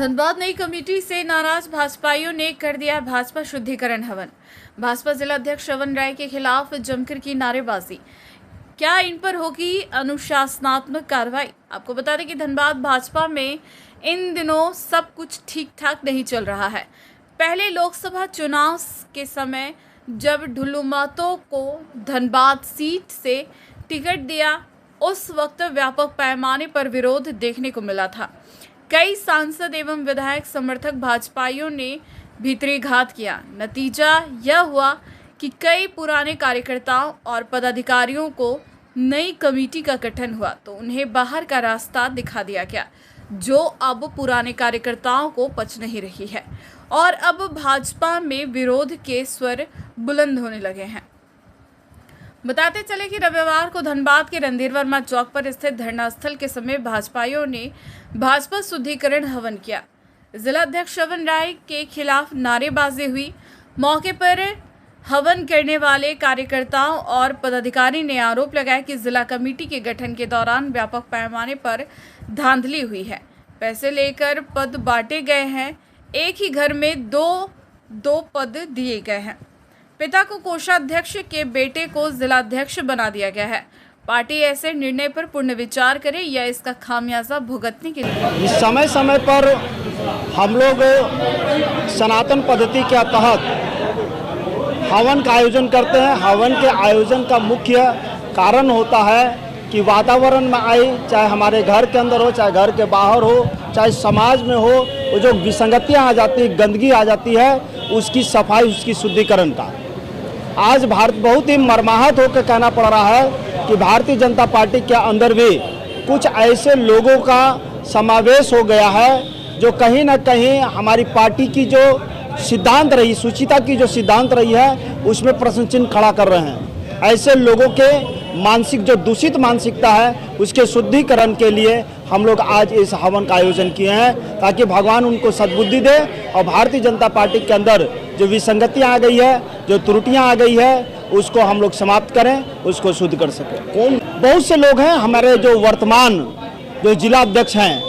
धनबाद नई कमेटी से नाराज भाजपाइयों ने कर दिया भाजपा शुद्धिकरण हवन। भाजपा जिला अध्यक्ष श्रवण राय के खिलाफ जमकर की नारेबाजी। क्या इन पर होगी अनुशासनात्मक कार्रवाई? आपको बता दें कि धनबाद भाजपा में इन दिनों सब कुछ ठीक ठाक नहीं चल रहा है। पहले लोकसभा चुनाव के समय जब ढुलुमातों को धनबाद सीट से टिकट दिया, उस वक्त व्यापक पैमाने पर विरोध देखने को मिला था। कई सांसद एवं विधायक समर्थक भाजपाइयों ने भीतरी घात किया। नतीजा यह हुआ कि कई पुराने कार्यकर्ताओं और पदाधिकारियों को नई कमेटी का गठन हुआ तो उन्हें बाहर का रास्ता दिखा दिया गया, जो अब पुराने कार्यकर्ताओं को पच नहीं रही है और अब भाजपा में विरोध के स्वर बुलंद होने लगे हैं। बताते चले कि रविवार को धनबाद के रणधीर वर्मा चौक पर स्थित धरना स्थल के समय भाजपाइयों ने भाजपा शुद्धिकरण हवन किया। जिला अध्यक्ष श्रवण राय के खिलाफ नारेबाजी हुई। मौके पर हवन करने वाले कार्यकर्ताओं और पदाधिकारी ने आरोप लगाया कि जिला कमेटी के गठन के दौरान व्यापक पैमाने पर धांधली हुई है। पैसे लेकर पद बांटे गए हैं। एक ही घर में दो पद दिए गए हैं। पिता को कोषाध्यक्ष के बेटे को जिलाध्यक्ष बना दिया गया है। पार्टी ऐसे निर्णय पर पुनर्विचार करे या इसका खामियाजा भुगतने के लिए समय समय पर हम लोग सनातन पद्धति के तहत हवन का आयोजन करते हैं। हवन के आयोजन का मुख्य कारण होता है कि वातावरण में आए, चाहे हमारे घर के अंदर हो, चाहे घर के बाहर हो, चाहे समाज में हो, वो जो विसंगतियाँ आ जाती है, गंदगी आ जाती है, उसकी सफाई, उसकी शुद्धिकरण का आज भारत बहुत ही मर्माहत होकर कहना पड़ रहा है कि भारतीय जनता पार्टी के अंदर भी कुछ ऐसे लोगों का समावेश हो गया है जो कहीं ना कहीं हमारी पार्टी की जो सिद्धांत रही, सुचिता की जो सिद्धांत रही है, उसमें प्रश्न चिन्ह खड़ा कर रहे हैं। ऐसे लोगों के मानसिक जो दूषित मानसिकता है, उसके शुद्धिकरण के लिए हम लोग आज इस हवन का आयोजन किए हैं ताकि भगवान उनको सद्बुद्धि दे और भारतीय जनता पार्टी के अंदर जो विसंगतियाँ आ गई है, जो त्रुटियाँ आ गई है, उसको हम लोग समाप्त करें, उसको शुद्ध कर सकें। बहुत से लोग हैं हमारे जो वर्तमान जो जिला अध्यक्ष हैं,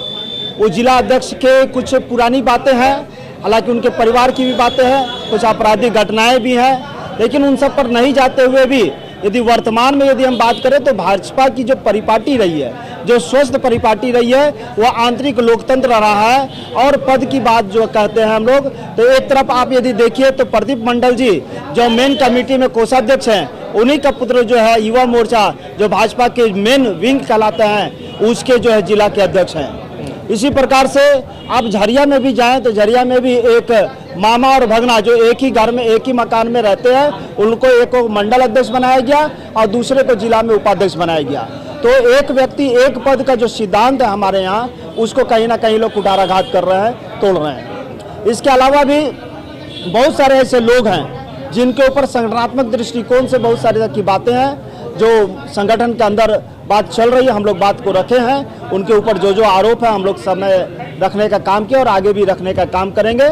वो जिला अध्यक्ष के कुछ पुरानी बातें हैं, हालांकि उनके परिवार की भी बातें हैं, कुछ आपराधिक घटनाएं भी हैं, लेकिन उन सब पर नहीं जाते हुए भी यदि वर्तमान में यदि हम बात करें तो भाजपा की जो परिपाटी रही है, जो स्वस्थ परिपाटी रही है, वो आंतरिक लोकतंत्र रहा है। और पद की बात जो कहते हैं हम लोग, तो एक तरफ आप यदि देखिए तो प्रदीप मंडल जी जो मेन कमेटी में कोषाध्यक्ष हैं, उन्हीं का पुत्र जो है युवा मोर्चा जो भाजपा के मेन विंग कहलाते हैं, उसके जो है जिला के अध्यक्ष हैं। इसी प्रकार से आप झरिया में भी जाएं तो झरिया में भी एक मामा और भगना जो एक ही घर में एक ही मकान में रहते हैं, उनको एक को मंडल अध्यक्ष बनाया गया और दूसरे को जिला में उपाध्यक्ष बनाया गया। तो एक व्यक्ति एक पद का जो सिद्धांत है हमारे यहाँ, उसको कहीं ना कहीं लोग कुठाराघात कर रहे हैं, तोड़ रहे हैं। इसके अलावा भी बहुत सारे ऐसे लोग हैं जिनके ऊपर संगठनात्मक दृष्टिकोण से बहुत सारी की बातें हैं, जो संगठन के अंदर बात चल रही है, हम लोग बात को रखे हैं। उनके ऊपर जो आरोप है हम लोग समय रखने का काम किया और आगे भी रखने का काम करेंगे,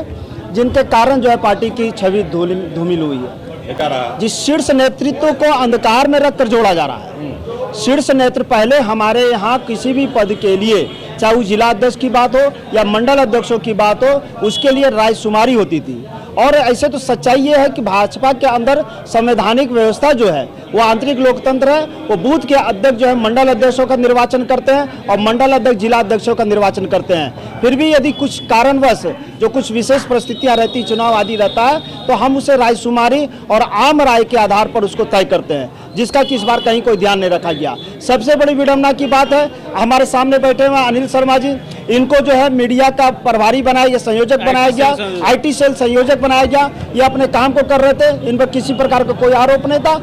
जिनके कारण जो है पार्टी की छवि धूमिल हुई है। जिस शीर्ष नेतृत्व को अंधकार में रखकर जोड़ा जा रहा है, शीर्ष नेतृत्व पहले हमारे यहाँ किसी भी पद के लिए, चाहे वो जिला अध्यक्ष की बात हो या मंडल अध्यक्षों की बात हो, उसके लिए रायशुमारी होती थी। और ऐसे तो सच्चाई ये है कि भाजपा के अंदर संवैधानिक व्यवस्था जो है वो आंतरिक लोकतंत्र है। वो बूथ के अध्यक्ष जो है मंडल अध्यक्षों का निर्वाचन करते हैं और मंडल अध्यक्ष जिला अध्यक्षों का निर्वाचन करते हैं। फिर भी यदि कुछ कारणवश जो कुछ विशेष परिस्थितियां रहती, चुनाव आदि रहता है, तो हम उसे रायशुमारी और आम राय के आधार पर उसको तय करते हैं, जिसका कि इस बार कहीं कोई ध्यान नहीं रखा गया। सबसे बड़ी विडंबना की बात है, हमारे सामने बैठे हुए अनिल शर्मा जी, इनको जो है मीडिया का प्रभारी बनाया गया, संयोजक बनाया गया, IT सेल संयोजक बनाया गया। ये अपने काम को कर रहे थे, इन पर किसी प्रकार का कोई आरोप नहीं था।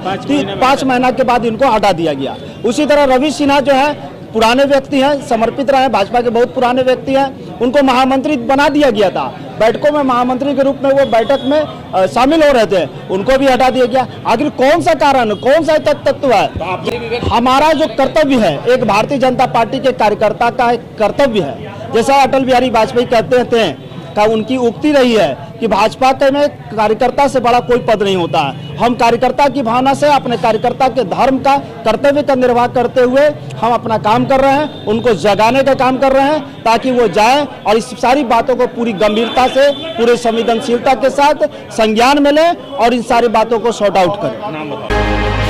5 महीना के बाद इनको हटा दिया गया। उसी तरह रवि सिन्हा जो है पुराने व्यक्ति हैं, समर्पित रहे, भाजपा के बहुत पुराने व्यक्ति हैं, उनको महामंत्री बना दिया गया था। बैठकों में महामंत्री के रूप में वो बैठक में शामिल हो रहे थे, उनको भी हटा दिया गया। आखिर कौन सा कारण, कौन सा तत्व है? हमारा जो कर्तव्य है, एक भारतीय जनता पार्टी के कार्यकर्ता का एक कर्तव्य है, जैसा अटल बिहारी वाजपेयी कहते थे का उनकी उक्ति रही है कि भाजपा के में कार्यकर्ता से बड़ा कोई पद नहीं होता है। हम कार्यकर्ता की भावना से अपने कार्यकर्ता के धर्म का कर्तव्य का निर्वाह करते हुए हम अपना काम कर रहे हैं, उनको जगाने का काम कर रहे हैं ताकि वो जाए और इस सारी बातों को पूरी गंभीरता से, पूरे संवेदनशीलता के साथ संज्ञान में लें और इन सारी बातों को सॉर्ट आउट करें।